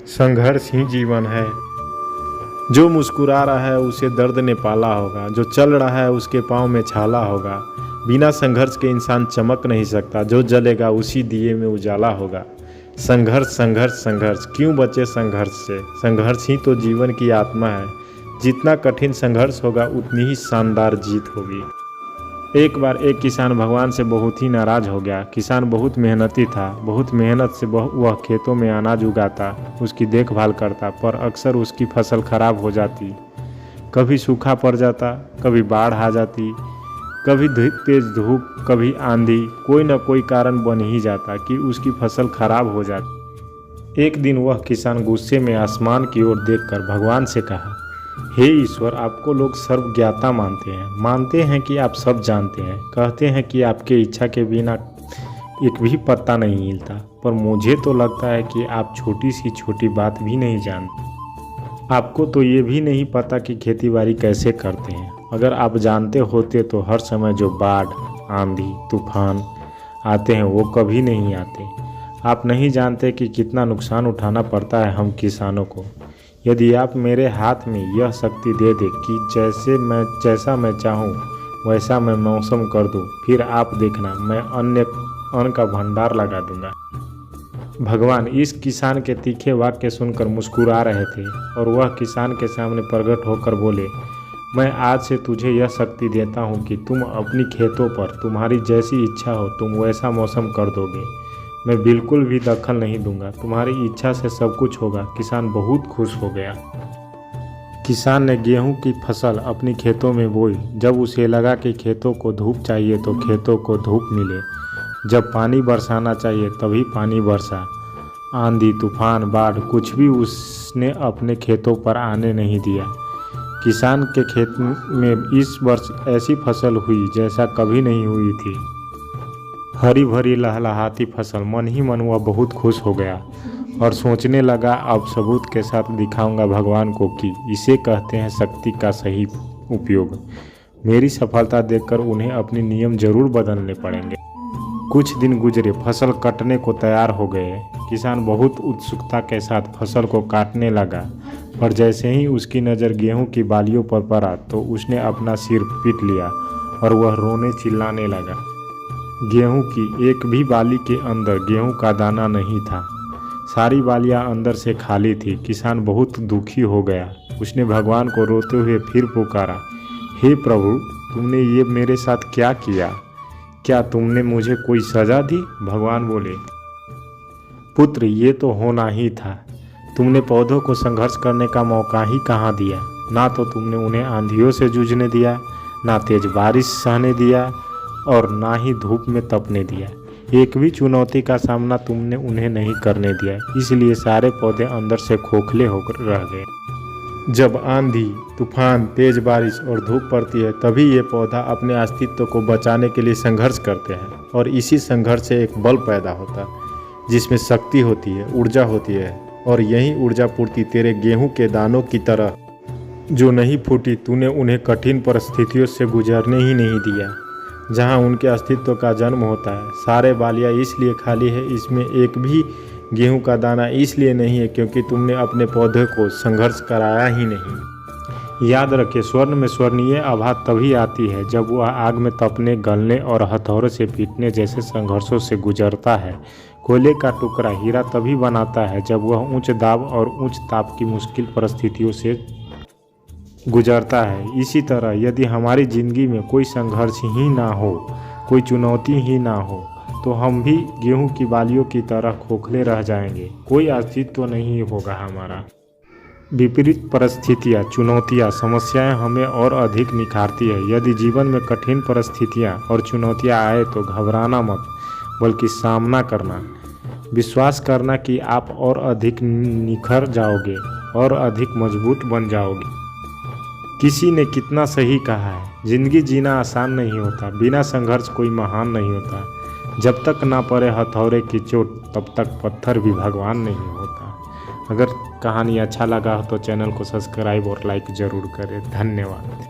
संघर्ष ही जीवन है। जो मुस्कुरा रहा है उसे दर्द ने पाला होगा, जो चल रहा है उसके पाँव में छाला होगा। बिना संघर्ष के इंसान चमक नहीं सकता, जो जलेगा उसी दिए में उजाला होगा। संघर्ष संघर्ष संघर्ष, क्यों बचे संघर्ष से? संघर्ष ही तो जीवन की आत्मा है। जितना कठिन संघर्ष होगा उतनी ही शानदार जीत होगी। एक बार एक किसान भगवान से बहुत ही नाराज़ हो गया। किसान बहुत मेहनती था, बहुत मेहनत से वह खेतों में अनाज उगाता, उसकी देखभाल करता, पर अक्सर उसकी फसल खराब हो जाती। कभी सूखा पड़ जाता, कभी बाढ़ आ जाती, कभी तेज धूप, कभी आंधी, कोई न कोई कारण बन ही जाता कि उसकी फसल खराब हो जाती। एक दिन वह किसान गुस्से में आसमान की ओर देखकर भगवान से कहा, हे ईश्वर, आपको लोग सर्वज्ञाता मानते हैं कि आप सब जानते हैं, कहते हैं कि आपके इच्छा के बिना एक भी पत्ता नहीं हिलता, पर मुझे तो लगता है कि आप छोटी सी छोटी बात भी नहीं जानते। आपको तो ये भी नहीं पता कि खेतीबाड़ी कैसे करते हैं। अगर आप जानते होते तो हर समय जो बाढ़, आंधी, तूफान आते हैं वो कभी नहीं आते। आप नहीं जानते कि कितना नुकसान उठाना पड़ता है हम किसानों को। यदि आप मेरे हाथ में यह शक्ति दे दे कि जैसा मैं चाहूँ वैसा मैं मौसम कर दूँ, फिर आप देखना मैं अन्न का भंडार लगा दूंगा। भगवान इस किसान के तीखे वाक्य सुनकर मुस्कुरा रहे थे और वह किसान के सामने प्रकट होकर बोले, मैं आज से तुझे यह शक्ति देता हूँ कि तुम अपनी खेतों पर तुम्हारी जैसी इच्छा हो तुम वैसा मौसम कर दोगे। मैं बिल्कुल भी दखल नहीं दूंगा, तुम्हारी इच्छा से सब कुछ होगा। किसान बहुत खुश हो गया। किसान ने गेहूं की फसल अपनी खेतों में बोई। जब उसे लगा कि खेतों को धूप चाहिए तो खेतों को धूप मिले, जब पानी बरसाना चाहिए तभी पानी बरसा। आंधी, तूफान, बाढ़ कुछ भी उसने अपने खेतों पर आने नहीं दिया। किसान के खेत में इस वर्ष ऐसी फसल हुई जैसा कभी नहीं हुई थी। हरी भरी लहलहाती फसल, मन ही मन वह बहुत खुश हो गया और सोचने लगा, अब सबूत के साथ दिखाऊंगा भगवान को कि इसे कहते हैं शक्ति का सही उपयोग। मेरी सफलता देखकर उन्हें अपने नियम जरूर बदलने पड़ेंगे। कुछ दिन गुजरे, फसल कटने को तैयार हो गए। किसान बहुत उत्सुकता के साथ फसल को काटने लगा, पर जैसे ही उसकी नज़र गेहूं की बालियों पर पड़ा तो उसने अपना सिर पीट लिया और वह रोने चिल्लाने लगा। गेहूं की एक भी बाली के अंदर गेहूं का दाना नहीं था। सारी बालियां अंदर से खाली थी। किसान बहुत दुखी हो गया। उसने भगवान को रोते हुए फिर पुकारा, हे प्रभु, तुमने ये मेरे साथ क्या किया? क्या तुमने मुझे कोई सज़ा दी? भगवान बोले, पुत्र, ये तो होना ही था। तुमने पौधों को संघर्ष करने का मौका ही कहाँ दिया। ना तो तुमने उन्हें आंधियों से जूझने दिया, ना तेज बारिश सहने दिया और ना ही धूप में तपने दिया। एक भी चुनौती का सामना तुमने उन्हें नहीं करने दिया, इसलिए सारे पौधे अंदर से खोखले होकर रह गए। जब आंधी, तूफान, तेज बारिश और धूप पड़ती है तभी ये पौधा अपने अस्तित्व को बचाने के लिए संघर्ष करते हैं और इसी संघर्ष से एक बल पैदा होता है जिसमें शक्ति होती है, ऊर्जा होती है। और यही ऊर्जा पूर्ति तेरे गेहूं के दानों की तरह जो नहीं फूटी, तूने उन्हें कठिन परिस्थितियों से गुजरने ही नहीं दिया जहां उनके अस्तित्व का जन्म होता है। सारे बालियां इसलिए खाली है, इसमें एक भी गेहूं का दाना इसलिए नहीं है क्योंकि तुमने अपने पौधे को संघर्ष कराया ही नहीं। याद रखिए, स्वर्ण में स्वर्णीय आभा तभी आती है जब वह आग में तपने, गलने और हथौड़े से पीटने जैसे संघर्षों से गुजरता है। कोयले का टुकड़ा हीरा तभी बनाता है जब वह उच्च दाब और उच्च ताप की मुश्किल परिस्थितियों से गुजरता है। इसी तरह यदि हमारी ज़िंदगी में कोई संघर्ष ही ना हो, कोई चुनौती ही ना हो, तो हम भी गेहूं की बालियों की तरह खोखले रह जाएंगे। कोई अस्तित्व नहीं होगा हमारा। विपरीत परिस्थितियाँ, चुनौतियाँ, समस्याएं हमें और अधिक निखारती है। यदि जीवन में कठिन परिस्थितियाँ और चुनौतियाँ आए तो घबराना मत, बल्कि सामना करना। विश्वास करना कि आप और अधिक निखर जाओगे और अधिक मजबूत बन जाओगे। किसी ने कितना सही कहा है, जिंदगी जीना आसान नहीं होता, बिना संघर्ष कोई महान नहीं होता। जब तक ना पड़े हथौड़े की चोट तब तक पत्थर भी भगवान नहीं होता। अगर कहानी अच्छा लगा हो तो चैनल को सब्सक्राइब और लाइक ज़रूर करें। धन्यवाद।